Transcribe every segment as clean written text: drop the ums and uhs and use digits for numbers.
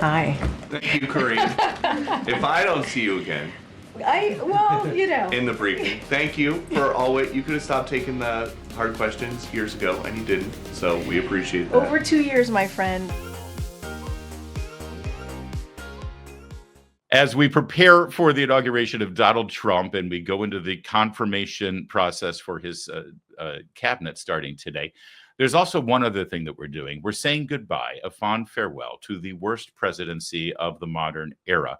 Hi. Thank you, Karine. If I don't see you again in the briefing, thank you for always. You could have stopped taking the hard questions years ago, and you didn't. So we appreciate that. Over 2 years, my friend. As we prepare for the inauguration of Donald Trump and we go into the confirmation process for his cabinet starting today, there's also one other thing that we're doing. We're saying goodbye, a fond farewell to the worst presidency of the modern era.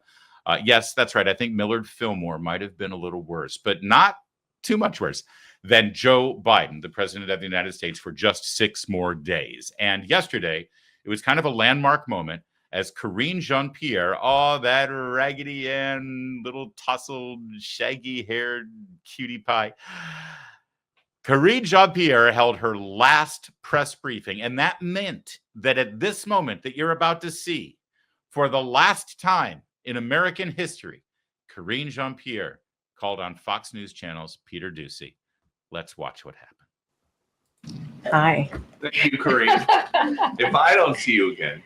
Yes, that's right. I think Millard Fillmore might have been a little worse, but not too much worse than Joe Biden, the president of the United States, for just 6 more days. And yesterday, it was kind of a landmark moment as Karine Jean-Pierre, that Raggedy Ann, little tousled, shaggy-haired cutie pie, Karine Jean-Pierre held her last press briefing, and that meant that at this moment that you're about to see, for the last time in American history, Karine Jean-Pierre called on Fox News Channel's Peter Doocy. Let's watch what happened. Hi. Thank you, Karine. If I don't see you again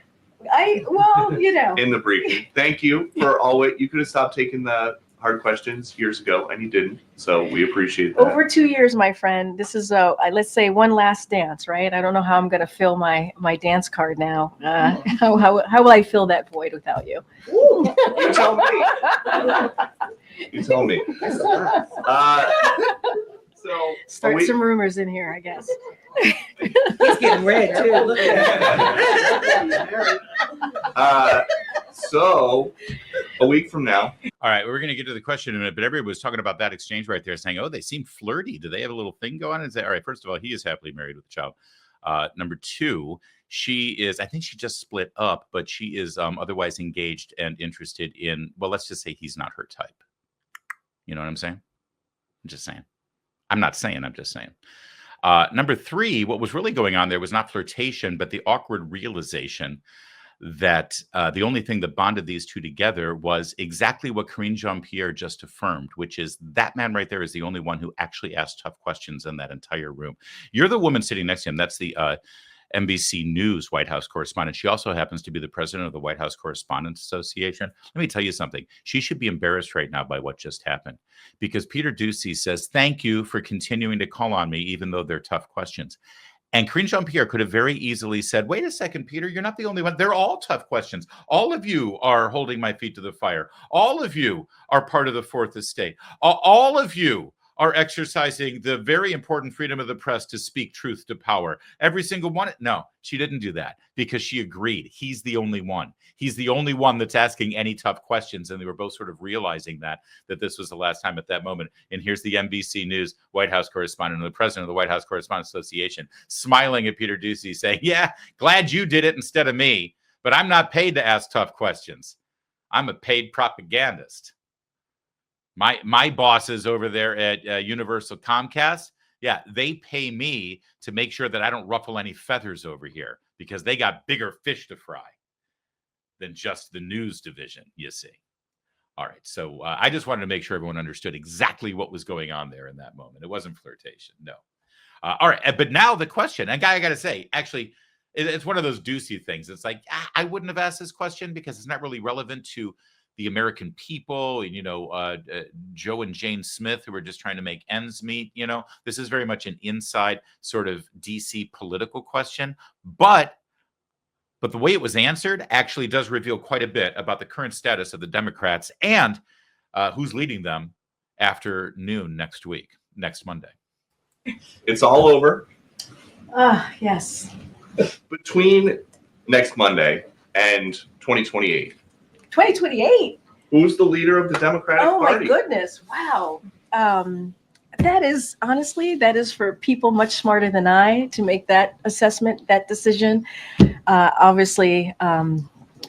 in the briefing, thank you for always. You could have stopped taking the hard questions years ago, and you didn't. So we appreciate that. Over 2 years, my friend. This is let's say one last dance, right? I don't know how I'm going to fill my dance card now. How will I fill that void without you? You tell me. You tell me. So Start some rumors in here, I guess. He's getting red too. Look at so a week from now. All right, we're going to get to the question in a minute, but everybody was talking about that exchange right there, saying, they seem flirty. Do they have a little thing going on? And say, all right, first of all, he is happily married with a child. Number two, I think she just split up, but she is otherwise engaged and interested in, well, let's just say he's not her type. You know what I'm saying? I'm just saying. I'm not saying, I'm just saying. Number three, what was really going on there was not flirtation, but the awkward realization that the only thing that bonded these two together was exactly what Karine Jean-Pierre just affirmed, which is that man right there is the only one who actually asked tough questions in that entire room. You're the woman sitting next to him. That's the NBC News White House correspondent. She also happens to be the president of the White House Correspondents Association. Let me tell you something. She should be embarrassed right now by what just happened, because Peter Doocy says, thank you for continuing to call on me, even though they're tough questions. And Karine Jean-Pierre could have very easily said, wait a second, Peter, you're not the only one. They're all tough questions. All of you are holding my feet to the fire. All of you are part of the Fourth Estate. All of you are exercising the very important freedom of the press to speak truth to power. Every single one. No, she didn't do that because she agreed. He's the only one. He's the only one that's asking any tough questions. And they were both sort of realizing that this was the last time at that moment. And here's the NBC News White House correspondent and the president of the White House Correspondents Association smiling at Peter Doocy saying, yeah, glad you did it instead of me, but I'm not paid to ask tough questions. I'm a paid propagandist. My bosses over there at Universal Comcast, yeah, they pay me to make sure that I don't ruffle any feathers over here because they got bigger fish to fry than just the news division, you see. All right, so I just wanted to make sure everyone understood exactly what was going on there in that moment. It wasn't flirtation, no. All right, but now the question, and I got to say, actually, it's one of those Doocy things. It's like, I wouldn't have asked this question because it's not really relevant to the American people, and, Joe and Jane Smith, who are just trying to make ends meet. This is very much an inside sort of DC political question. But the way it was answered actually does reveal quite a bit about the current status of the Democrats and who's leading them after noon next Monday. It's all over. Yes. Between next Monday and 2028. 2028. Who's the leader of the Democratic Party? Oh my goodness. Wow. That is for people much smarter than I to make that assessment, that decision. Obviously,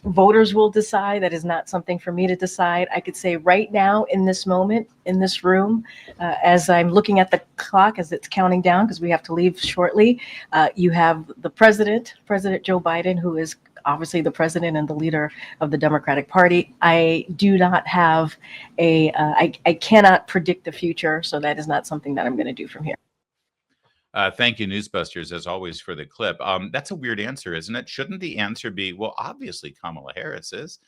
voters will decide. That is not something for me to decide. I could say right now in this moment, in this room, as I'm looking at the clock as it's counting down, because we have to leave shortly, you have the President Joe Biden, who is obviously the president and the leader of the Democratic Party. I do not have I cannot predict the future, so that is not something that I'm going to do from here. Thank you, Newsbusters, as always, for the clip. That's a weird answer, isn't it? Shouldn't the answer be, well, obviously Kamala Harris is.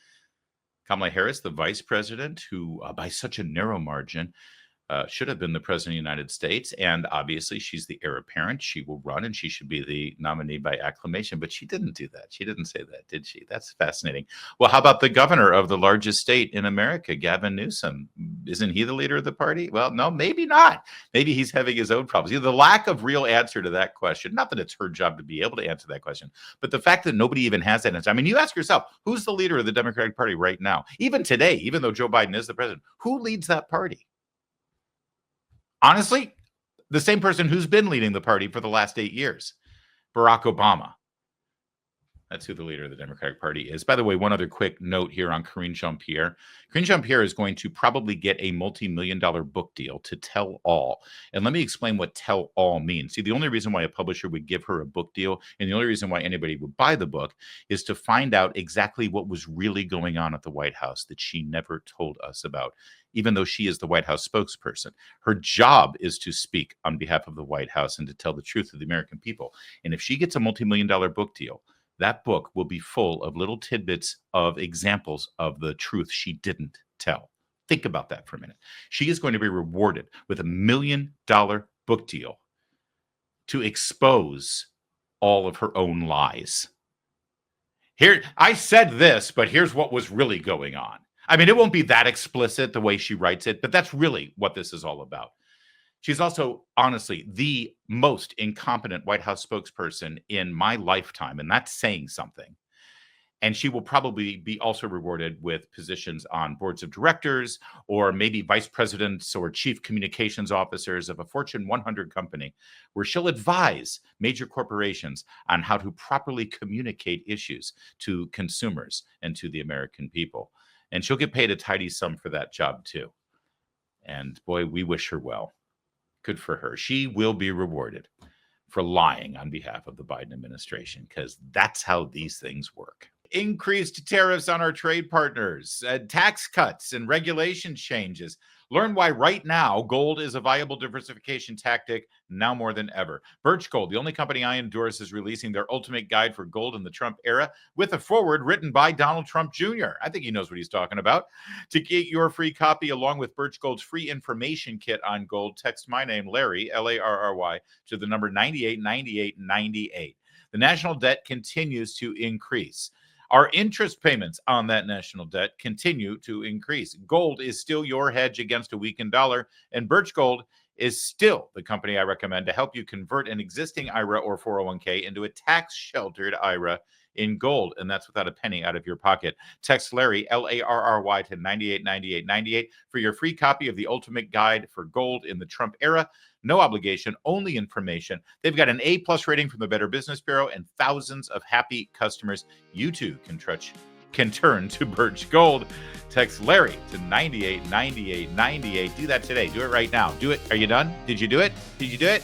Kamala Harris, the vice president, who by such a narrow margin should have been the president of the United States. And obviously, she's the heir apparent. She will run and she should be the nominee by acclamation. But she didn't do that. She didn't say that, did she? That's fascinating. Well, how about the governor of the largest state in America, Gavin Newsom? Isn't he the leader of the party? Well, no, maybe not. Maybe he's having his own problems. The lack of real answer to that question, not that it's her job to be able to answer that question, but the fact that nobody even has that answer. I mean, you ask yourself, who's the leader of the Democratic Party right now? Even today, even though Joe Biden is the president, who leads that party? Honestly, the same person who's been leading the party for the last 8 years, Barack Obama. That's who the leader of the Democratic Party is. By the way, one other quick note here on Karine Jean-Pierre. Karine Jean-Pierre is going to probably get a multi-million-dollar book deal to tell all. And let me explain what tell all means. See, the only reason why a publisher would give her a book deal, and the only reason why anybody would buy the book, is to find out exactly what was really going on at the White House that she never told us about, even though she is the White House spokesperson. Her job is to speak on behalf of the White House and to tell the truth to the American people. And if she gets a multi-million-dollar book deal, that book will be full of little tidbits of examples of the truth she didn't tell. Think about that for a minute. She is going to be rewarded with $1 million book deal to expose all of her own lies. Here, I said this, but here's what was really going on. I mean, it won't be that explicit the way she writes it, but that's really what this is all about. She's also, honestly, the most incompetent White House spokesperson in my lifetime, and that's saying something. And she will probably be also rewarded with positions on boards of directors or maybe vice presidents or chief communications officers of a Fortune 100 company, where she'll advise major corporations on how to properly communicate issues to consumers and to the American people. And she'll get paid a tidy sum for that job, too. And boy, we wish her well. Good for her. She will be rewarded for lying on behalf of the Biden administration, because that's how these things work. Increased tariffs on our trade partners, tax cuts and regulation changes. Learn why right now gold is a viable diversification tactic now more than ever. Birch Gold, the only company I endorse, is releasing their ultimate guide for gold in the Trump era with a foreword written by Donald Trump Jr. I think he knows what he's talking about. To get your free copy along with Birch Gold's free information kit on gold, text my name, Larry, L-A-R-R-Y, to the number 989898. The national debt continues to increase. Our interest payments on that national debt continue to increase. Gold is still your hedge against a weakened dollar, and Birch Gold is still the company I recommend to help you convert an existing IRA or 401k into a tax-sheltered IRA in gold, and that's without a penny out of your pocket. Text Larry, L-A-R-R-Y, to 989898 for your free copy of the ultimate guide for gold in the Trump era. No obligation, only information. They've got an A+ rating from the Better Business Bureau and thousands of happy customers. You too can turn to Birch Gold. Text Larry to 989898. Do that today. Do it right now. Do it. Are you done? Did you do it? Did you do it?